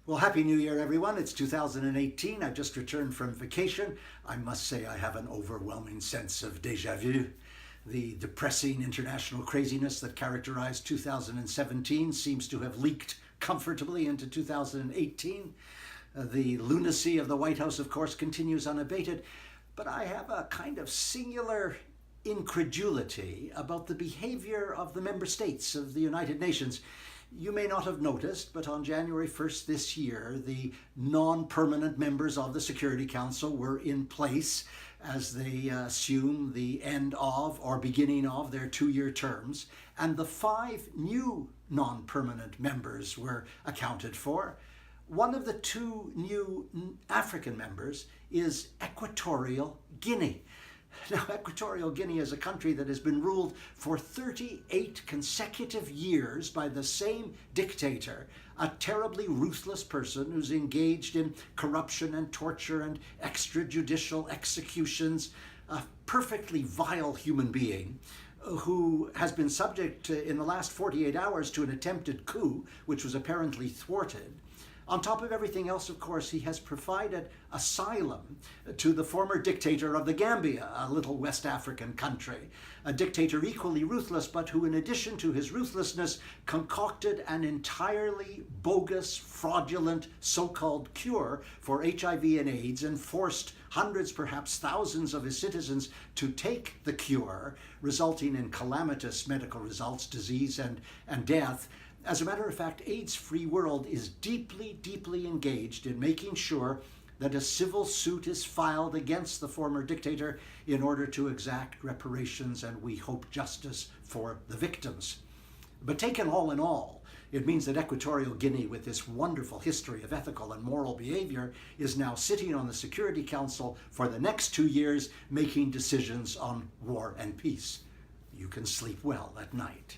Well, Happy New Year, everyone. It's 2018. I've just returned from vacation. I must say I have an overwhelming sense of déjà vu. The depressing international craziness that characterized 2017 seems to have leaked comfortably into 2018. The lunacy of the White House, of course, continues unabated. But I have a kind of singular incredulity about the behavior of the member states of the United Nations. You may not have noticed, but on January 1st this year, the non-permanent members of the Security Council were in place as they assume the end of or beginning of their two-year terms, and the 5 new non-permanent members were accounted for. One of the 2 new African members is Equatorial Guinea. Now, Equatorial Guinea is a country that has been ruled for 38 consecutive years by the same dictator, a terribly ruthless person who's engaged in corruption and torture and extrajudicial executions, a perfectly vile human being who has been subject to, in the last 48 hours to an attempted coup, which was apparently thwarted. On top of everything else, of course, he has provided asylum to the former dictator of the Gambia, a little West African country, a dictator equally ruthless, but who, in addition to his ruthlessness, concocted an entirely bogus, fraudulent so-called cure for HIV and AIDS and forced hundreds, perhaps thousands of his citizens to take the cure, resulting in calamitous medical results, disease and death. As a matter of fact, AIDS-free world is deeply, deeply engaged in making sure that a civil suit is filed against the former dictator in order to exact reparations and, we hope, justice for the victims. But taken all in all, it means that Equatorial Guinea, with this wonderful history of ethical and moral behavior, is now sitting on the Security Council for the next 2 years, making decisions on war and peace. You can sleep well at night.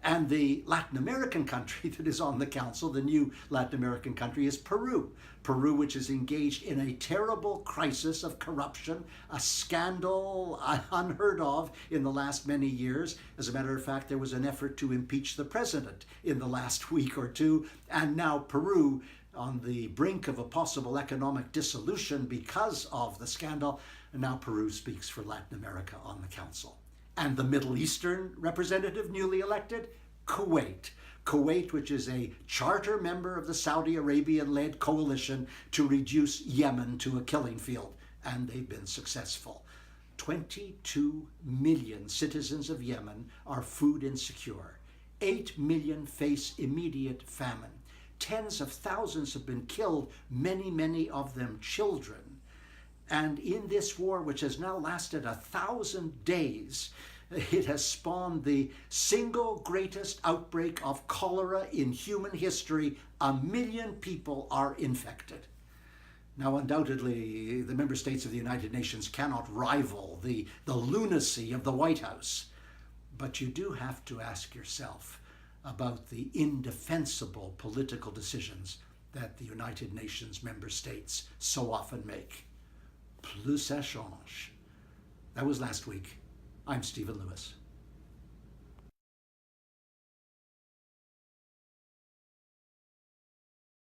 And the Latin American country that is on the council, the new Latin American country, is Peru. Peru, which is engaged in a terrible crisis of corruption, a scandal unheard of in the last many years. As a matter of fact, there was an effort to impeach the president in the last week or two. And now Peru, on the brink of a possible economic dissolution because of the scandal, and now Peru speaks for Latin America on the council. And the Middle Eastern representative newly elected, Kuwait. Kuwait, which is a charter member of the Saudi Arabian-led coalition to reduce Yemen to a killing field. And they've been successful. 22 million citizens of Yemen are food insecure. 8 million face immediate famine. Tens of thousands have been killed, many of them children. And in this war, which has now lasted 1,000 days, it has spawned the single greatest outbreak of cholera in human history. 1 million people are infected. Now, undoubtedly, the member states of the United Nations cannot rival the lunacy of the White House. But you do have to ask yourself about the indefensible political decisions that the United Nations member states so often make. Plus ça change. That was last week. I'm Stephen Lewis.